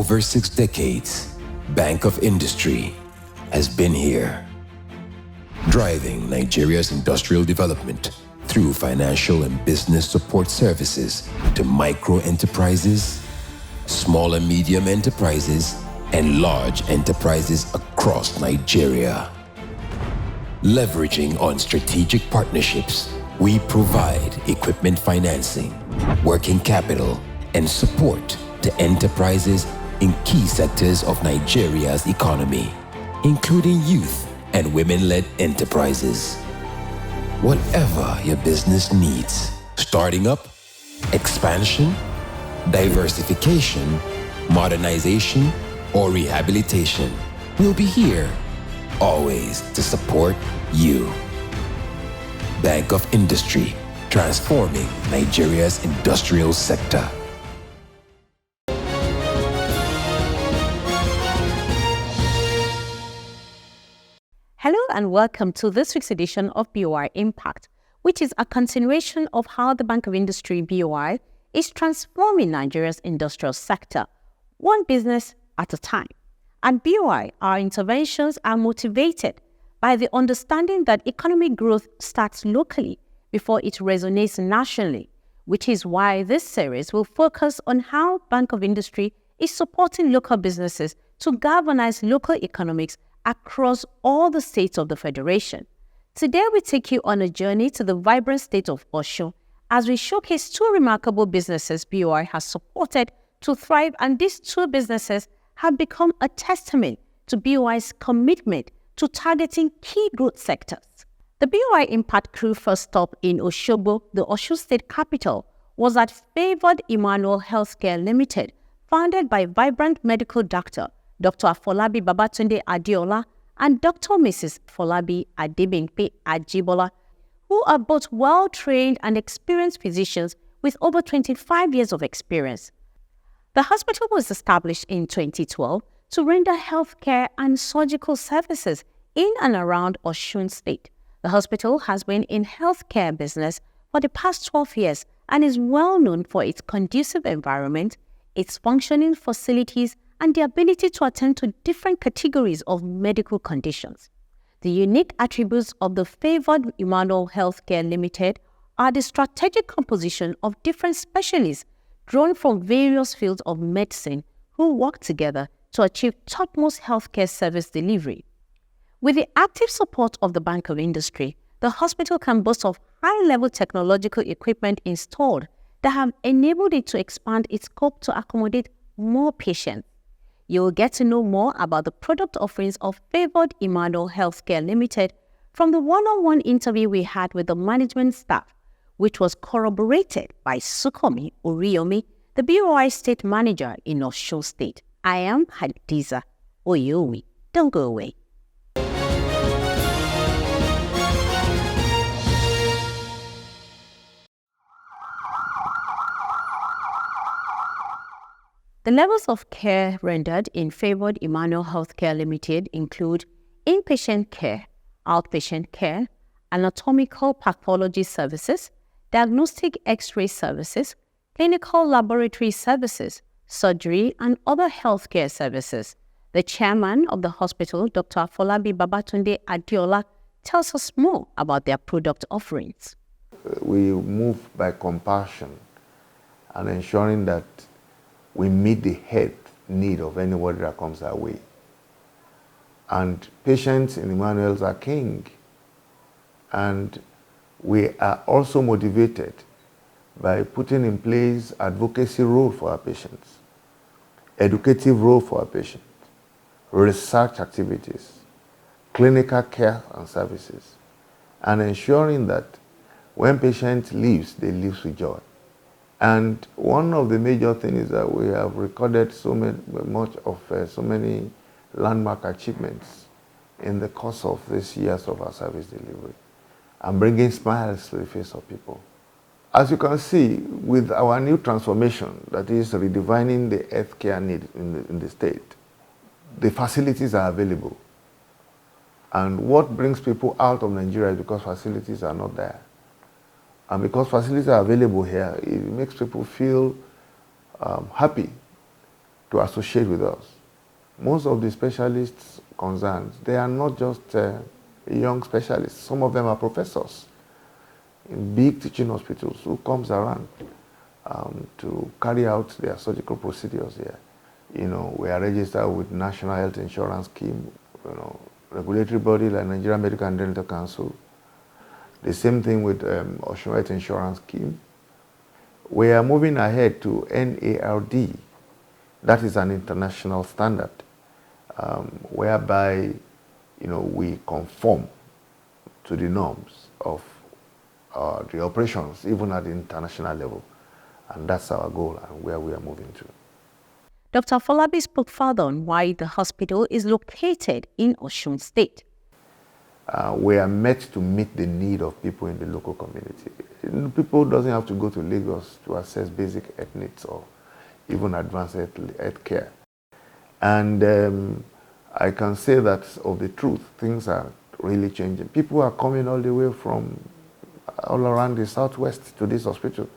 over 6 decades, Bank of Industry has been here, driving Nigeria's industrial development through financial and business support services to micro enterprises, small and medium enterprises, and large enterprises across Nigeria. Leveraging on strategic partnerships, we provide equipment financing, working capital, and support to enterprises in key sectors of Nigeria's economy, including youth and women-led enterprises. Whatever your business needs, starting up, expansion, diversification, modernization, or rehabilitation, we'll be here, always to support you. Bank of Industry, transforming Nigeria's industrial sector. Hello and welcome to this week's edition of BOI Impact, which is a continuation of how the Bank of Industry BOI is transforming Nigeria's industrial sector, one business at a time. At BOI, our interventions are motivated by the understanding that economic growth starts locally before it resonates nationally, which is why this series will focus on how Bank of Industry is supporting local businesses to galvanize local economics across all the states of the Federation. Today, we take you on a journey to the vibrant state of Osun as we showcase two remarkable businesses BOI has supported to thrive, and these two businesses have become a testament to BOI's commitment to targeting key growth sectors. The BOI Impact Crew first stop in Osogbo, the Osun State capital, was at Favored Emmanuel Healthcare Limited, founded by vibrant medical doctor Dr. Afolabi Babatunde Adeola and Dr. Mrs. Folabi Adebimpe Ajibola, who are both well-trained and experienced physicians with over 25 years of experience. The hospital was established in 2012 to render healthcare and surgical services in and around Osun State. The hospital has been in healthcare business for the past 12 years and is well known for its conducive environment, its functioning facilities, and the ability to attend to different categories of medical conditions. The unique attributes of the Favored Emmanuel Healthcare Limited are the strategic composition of different specialists drawn from various fields of medicine who work together to achieve topmost healthcare service delivery. With the active support of the Bank of Industry, the hospital can boast of high-level technological equipment installed that have enabled it to expand its scope to accommodate more patients. You will get to know more about the product offerings of Favored Emmanuel Healthcare Limited from the one-on-one interview we had with the management staff, which was corroborated by Sukomi Oriyomi, the BOI State Manager in Osun State. I am Hadiza Oyewumi. Don't go away. The levels of care rendered in Favored Emmanuel Healthcare Limited include inpatient care, outpatient care, anatomical pathology services, diagnostic X-ray services, clinical laboratory services, surgery, and other healthcare services. The chairman of the hospital, Dr. Afolabi Babatunde Adeola, tells us more about their product offerings. We move by compassion and ensuring that we meet the health need of anybody that comes our way. And patients in Emmanuel's are king. And we are also motivated by putting in place advocacy role for our patients, educative role for our patients, research activities, clinical care and services, and ensuring that when patient leaves, they leave with joy. And one of the major things is that we have recorded so many landmark achievements in the course of these years of our service delivery and bringing smiles to the face of people. As you can see, with our new transformation, that is redefining the healthcare need in the state, the facilities are available. And what brings people out of Nigeria is because facilities are not there. And because facilities are available here, it makes people feel happy to associate with us. Most of the specialists concerned, they are not just young specialists. Some of them are professors in big teaching hospitals who comes around to carry out their surgical procedures here. You know, we are registered with National Health Insurance Scheme, you know, regulatory body like Nigeria Medical and Dental Council. The same thing with Osun State Insurance Scheme. We are moving ahead to NARD. That is an international standard, whereby, you know, we conform to the norms of the operations, even at the international level. And that's our goal and where we are moving to. Dr. Folabi spoke further on why the hospital is located in Osun State. We are meant to meet the need of people in the local community. People doesn't have to go to Lagos to access basic health needs or even advanced health care. And I can say that of the truth, things are really changing. People are coming all the way from all around the southwest to this hospital.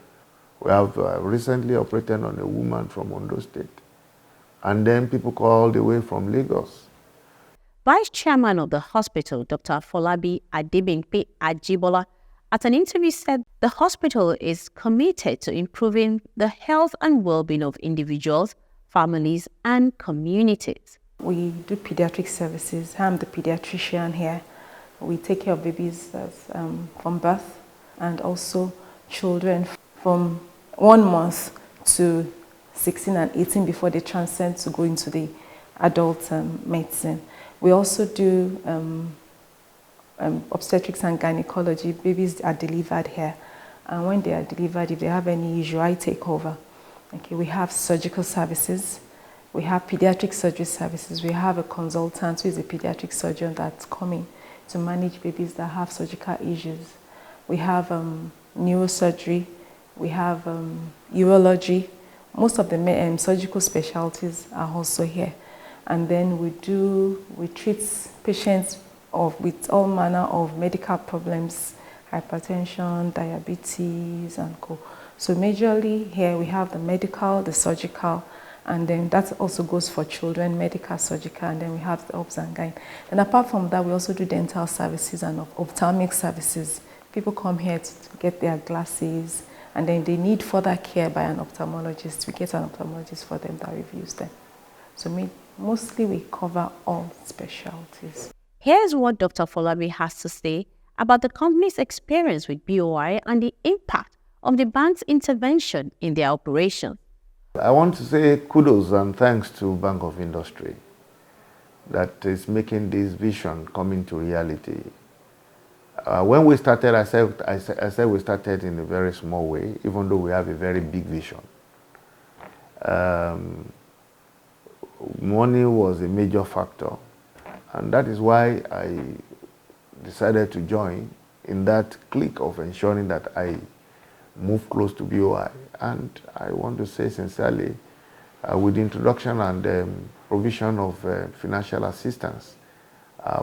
We have recently operated on a woman from Osun State. And then people call all the way from Lagos. Vice Chairman of the hospital, Dr. Folabi Adebimpe Ajibola, at an interview said the hospital is committed to improving the health and well-being of individuals, families, and communities. We do pediatric services. I'm the pediatrician here. We take care of babies from birth and also children from 1 month to 16 and 18 before they transcend to go into the adult medicine. We also do obstetrics and gynecology. Babies are delivered here. And when they are delivered, if they have any issue, I take over. Okay, we have surgical services. We have pediatric surgery services. We have a consultant who is a pediatric surgeon that's coming to manage babies that have surgical issues. We have neurosurgery. We have urology. Most of the surgical specialties are also here. And then we treat patients with all manner of medical problems, hypertension, diabetes, and co. So majorly here we have the medical, the surgical, and then that also goes for children, medical, surgical, and then we have the obs and gyn. And apart from that, we also do dental services and ophthalmic services. People come here to get their glasses, and then they need further care by an ophthalmologist. We get an ophthalmologist for them that reviews them. So mostly we cover all specialties. Here's what Dr. Folabi has to say about the company's experience with BOI and the impact of the bank's intervention in their operation. I want to say kudos and thanks to Bank of Industry that is making this vision come into reality. When we started, I said we started in a very small way, even though we have a very big vision. Money was a major factor, and that is why I decided to join in that clique of ensuring that I move close to BOI. And I want to say sincerely, with the introduction and provision of financial assistance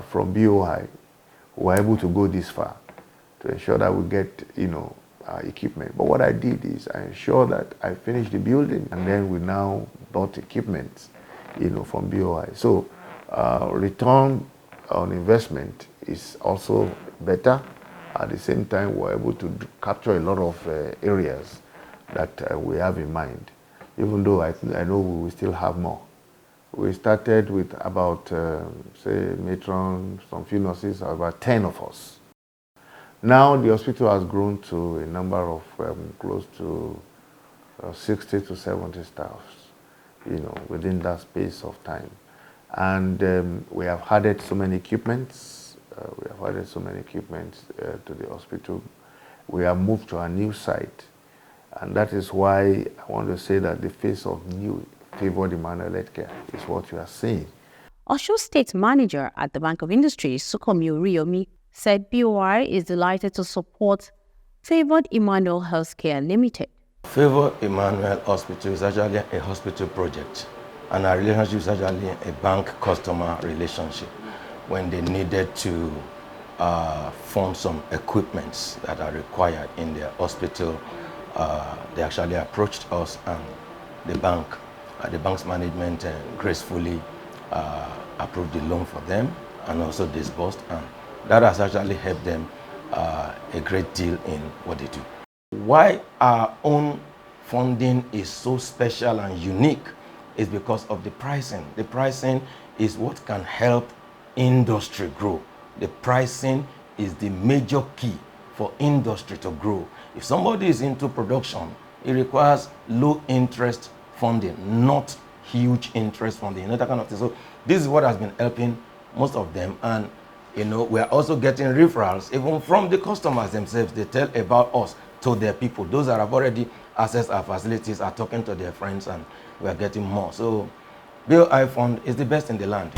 from BOI, we were able to go this far to ensure that we get, equipment. But what I did is I ensured that I finished the building, and then we now bought equipment, from BOI. So return on investment is also better. At the same time, we're able to capture a lot of areas that we have in mind, even though I know we will still have more. We started with about, matron, some few nurses, about 10 of us. Now the hospital has grown to a number of close to 60 to 70 staffs, within that space of time. And we have added so many equipments. To the hospital. We have moved to a new site. And that is why I want to say that the face of new Favored Emmanuel Healthcare is what you are seeing. Osun State Manager at the Bank of Industry, Oyewumi, said BOI is delighted to support Favored Emmanuel Healthcare Limited. Favored Emmanuel Hospital is actually a hospital project, and our relationship is actually a bank-customer relationship. When they needed to fund some equipments that are required in their hospital, they actually approached us, and the bank the bank's management gracefully approved the loan for them and also disbursed, and that has actually helped them a great deal in what they do. Why our own funding is so special and unique is because of the pricing. The pricing is what can help industry grow. The pricing is the major key for industry to grow. If somebody is into production, it requires low interest funding, not huge interest funding, that kind of thing. So this is what has been helping most of them. And we are also getting referrals even from the customers themselves. They tell about us to their people. Those that have already accessed our facilities are talking to their friends, and we are getting more. So BOI Fund is the best in the land.